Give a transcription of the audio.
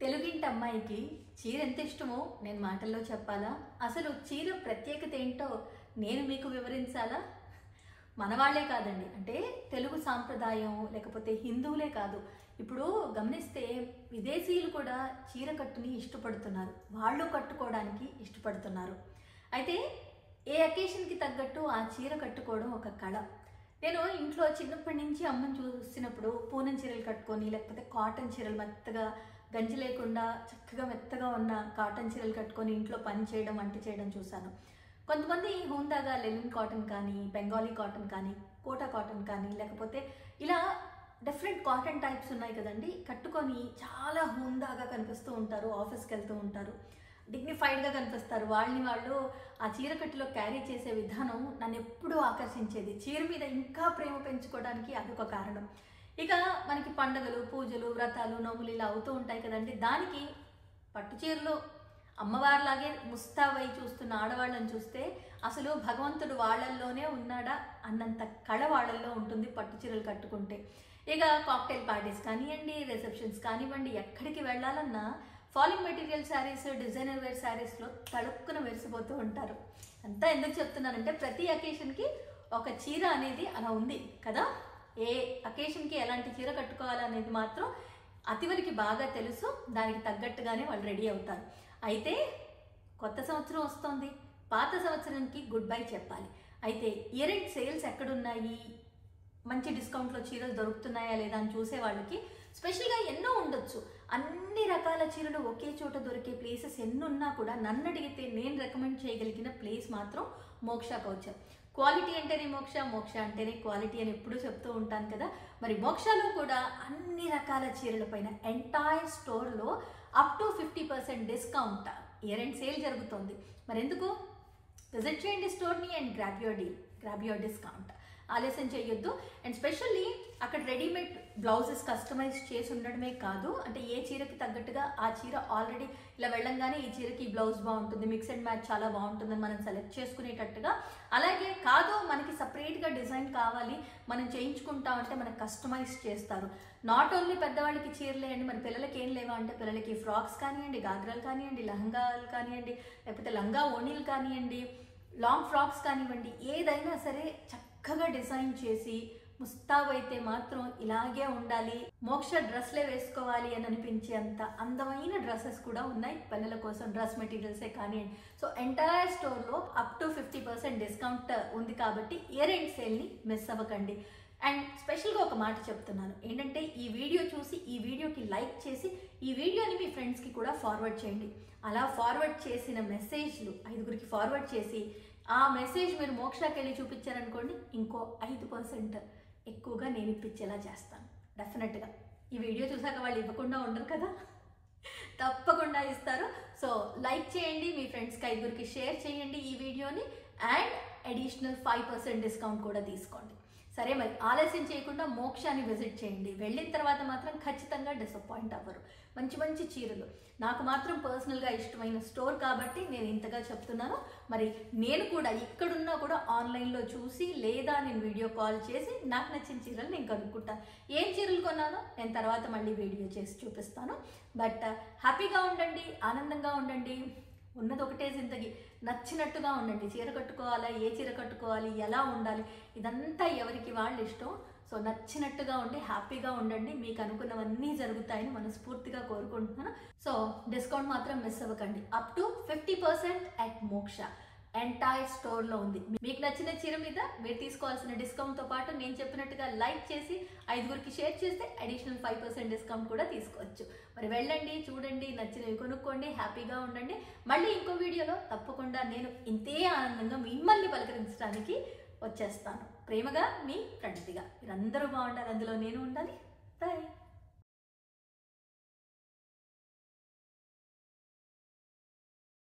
తెలుగింటి అమ్మాయికి చీర ఎంత ఇష్టమో నేను మాటల్లో చెప్పాలా? అసలు చీర ప్రత్యేకత ఏంటో నేను మీకు వివరించాలా? మనవాళ్లే కాదండి, అంటే తెలుగు సాంప్రదాయం లేకపోతే హిందువులే కాదు, ఇప్పుడు గమనిస్తే విదేశీయులు కూడా చీర కట్టుని ఇష్టపడుతున్నారు, వాళ్ళు కట్టుకోవడానికి ఇష్టపడుతున్నారు. అయితే ఏ అకేషన్కి తగ్గట్టు ఆ చీర కట్టుకోవడం ఒక కళ. నేను ఇంట్లో చిన్నప్పటి నుంచి అమ్మని చూసినప్పుడు పూనం చీరలు కట్టుకొని, లేకపోతే కాటన్ చీరలు మెత్తగా గంజి లేకుండా చక్కగా మెత్తగా ఉన్న కాటన్ చీరలు కట్టుకొని ఇంట్లో పని చేయడం, వంట చేయడం చూశాను. కొంతమంది హోందాగా లెనిన్ కాటన్ కానీ, బెంగాలీ కాటన్ కానీ, కోటా కాటన్ కానీ, లేకపోతే ఇలా డిఫరెంట్ కాటన్ టైప్స్ ఉన్నాయి కదండి, కట్టుకొని చాలా హోందాగా కనిపిస్తూ ఉంటారు, ఆఫీస్కి వెళ్తూ ఉంటారు, డిగ్నిఫైడ్గా కనిపిస్తారు. వాళ్ళని వాళ్ళు ఆ చీర కట్టులో క్యారీ చేసే విధానం నన్ను ఎప్పుడూ ఆకర్షించేది. చీర మీద ఇంకా ప్రేమ పెంచుకోవడానికి అదొక కారణం. ఇక మనకి పండుగలు, పూజలు, వ్రతాలు, నోములు ఇలా అవుతూ ఉంటాయి కదండి, దానికి పట్టు చీరలో అమ్మవారిలాగే ముస్తాబై చూస్తున్న ఆడవాళ్ళని చూస్తే అసలు భగవంతుడు వాళ్ళల్లోనే ఉన్నాడా అన్నంత కళ వాళ్ళల్లో ఉంటుంది పట్టు చీరలు కట్టుకుంటే. ఇక కాక్టైల్ పార్టీస్ కానివ్వండి, రిసెప్షన్స్ కానివ్వండి, ఎక్కడికి వెళ్ళాలన్నా falling material saris, designer wear శారీస్లో తడుక్కున మెరిసిపోతూ ఉంటారు. అంతా ఎందుకు చెప్తున్నానంటే ప్రతి అకేషన్కి ఒక చీర అనేది అలా ఉంది కదా. ఏ అకేషన్కి ఎలాంటి చీర కట్టుకోవాలనేది మాత్రం అతివరికి బాగా తెలుసు, దానికి తగ్గట్టుగానే వాళ్ళు రెడీ అవుతారు. అయితే కొత్త సంవత్సరం వస్తోంది, పాత సంవత్సరానికి గుడ్ బై చెప్పాలి. అయితే ఇయర్ ఎండ్ సేల్స్ ఎక్కడున్నాయి, మంచి డిస్కౌంట్లో చీరలు దొరుకుతున్నాయా లేదా అని చూసే వాళ్ళకి స్పెషల్గా ఎన్నో ఉండొచ్చు. అన్ని రకాల చీరలు ఒకే చోట దొరికే ప్లేసెస్ ఎన్నున్నా కూడా నన్ను అడిగితే నేను రికమెండ్ చేయగలిగిన ప్లేస్ మాత్రం మోక్ష కౌచర్. క్వాలిటీ అంటేనే మోక్ష, మోక్ష అంటేనే క్వాలిటీ అని ఎప్పుడూ చెప్తూ ఉంటాను కదా. మరి మోక్షలో కూడా అన్ని రకాల చీరల పైన ఎంటైర్ స్టోర్లో up to 50% discount year end sale జరుగుతుంది. మరి ఎందుకు, విజిట్ చేయండి స్టోర్ని అండ్ గ్రాబ్ యువర్ డిస్కౌంట్. ఆలస్యం చేయొద్దు. అండ్ స్పెషల్లీ అక్కడ రెడీమేడ్ బ్లౌజెస్ కస్టమైజ్ చేసి ఉండడమే కాదు, అంటే ఏ చీరకి తగ్గట్టుగా ఆ చీర ఆల్రెడీ ఇలా వెళ్ళంగానే ఈ చీరకి ఈ బ్లౌజ్ బాగుంటుంది, మిక్స్ అండ్ మ్యాచ్ చాలా బాగుంటుందని మనం సెలెక్ట్ చేసుకునేటట్టుగా. అలాగే కాదు మనకి సపరేట్గా డిజైన్ కావాలి, మనం చేయించుకుంటామంటే మనకు కస్టమైజ్ చేస్తారు. నాట్ ఓన్లీ పెద్దవాళ్ళకి చీరలే అండి, మరి పిల్లలకి ఏం లేవా అంటే పిల్లలకి ఫ్రాక్స్ కానివ్వండి, గాగ్రాలు కానివ్వండి, లహంగాలు కానివ్వండి, లేకపోతే లంగా ఓణీలు కానివ్వండి, లాంగ్ ఫ్రాక్స్ కానివ్వండి, ఏదైనా సరే చక్కగా డిజైన్ చేసి ముస్తాబైతే మాత్రం ఇలాగే ఉండాలి, మోక్ష డ్రెస్లే వేసుకోవాలి అని అనిపించే అంత అందమైన డ్రెస్సెస్ కూడా ఉన్నాయి పిల్లల కోసం, డ్రెస్ మెటీరియల్సే కానివ్వండి. సో ఎంటైర్ స్టోర్లో అప్ టు 50% డిస్కౌంట్ ఉంది కాబట్టి ఇయర్ ఎండ్ సేల్ని మిస్ అవ్వకండి. అండ్ స్పెషల్గా ఒక మాట చెప్తున్నాను ఏంటంటే, ఈ వీడియో చూసి ఈ వీడియోకి లైక్ చేసి ఈ వీడియోని మీ ఫ్రెండ్స్కి కూడా ఫార్వర్డ్ చేయండి. అలా ఫార్వర్డ్ చేసిన మెసేజ్లు 5గురికి ఫార్వర్డ్ చేసి ఆ మెసేజ్ మీరు మోక్షకి వెళ్ళి చూపించారనుకోండి, ఇంకో 5% ఎక్కువగా నేను ఇప్పించేలా చేస్తాను డెఫినెట్గా. ఈ వీడియో చూసాక వాళ్ళు ఇవ్వకుండా ఉండరు కదా, తప్పకుండా ఇస్తారు. సో లైక్ చేయండి, మీ ఫ్రెండ్స్కి 5గురికి షేర్ చేయండి ఈ వీడియోని, అండ్ అడిషనల్ 5% డిస్కౌంట్ కూడా తీసుకోండి. సరే, మరి ఆలస్యం చేయకుండా మోక్షాన్ని విజిట్ చేయండి. వెళ్ళిన తర్వాత మాత్రం ఖచ్చితంగా డిసప్పాయింట్ అవ్వరు. మంచి మంచి చీరలు, నాకు మాత్రం పర్సనల్గా ఇష్టమైన స్టోర్ కాబట్టి నేను ఇంతగా చెప్తున్నాను. మరి నేను కూడా ఇక్కడున్నా కూడా ఆన్లైన్లో చూసి లేదా నేను వీడియో కాల్ చేసి నాకు నచ్చిన చీరలు నేను కనుక్కుంటాను. ఏం చీరలు కొన్నానో నేను తర్వాత మళ్ళీ వీడియో చేసి చూపిస్తాను. బట్ హ్యాపీగా ఉండండి, ఆనందంగా ఉండండి, ఉన్నది ఒకటే జిందగీ, నచ్చినట్టుగా ఉండండి. చీర కట్టుకోవాలా, ఏ చీర కట్టుకోవాలి, ఎలా ఉండాలి, ఇదంతా ఎవరికి వాళ్ళు ఇష్టం. సో నచ్చినట్టుగా ఉండి హ్యాపీగా ఉండండి, మీకు అనుకున్నవన్నీ జరుగుతాయని మనస్ఫూర్తిగా కోరుకుంటున్నాను. సో డిస్కౌంట్ మాత్రం మిస్ అవ్వకండి. అప్ టు 50% అట్ మోక్ష ఎంటైర్ స్టోర్లో ఉంది. మీకు నచ్చిన చీర మీద మీరు తీసుకోవాల్సిన డిస్కౌంట్తో పాటు నేను చెప్పినట్టుగా లైక్ చేసి 5గురికి షేర్ చేస్తే అడిషనల్ 5% డిస్కౌంట్ కూడా తీసుకోవచ్చు. మరి వెళ్ళండి, చూడండి, నచ్చినవి కొనుక్కోండి, హ్యాపీగా ఉండండి. మళ్ళీ ఇంకో వీడియోలో తప్పకుండా నేను ఇంతే ఆనందంగా మిమ్మల్ని పలకరించడానికి వచ్చేస్తాను. ప్రేమగా మీ ప్రణతిగా. మీరందరూ బాగుండాలి, అందులో నేను ఉండాలి. బాయ్.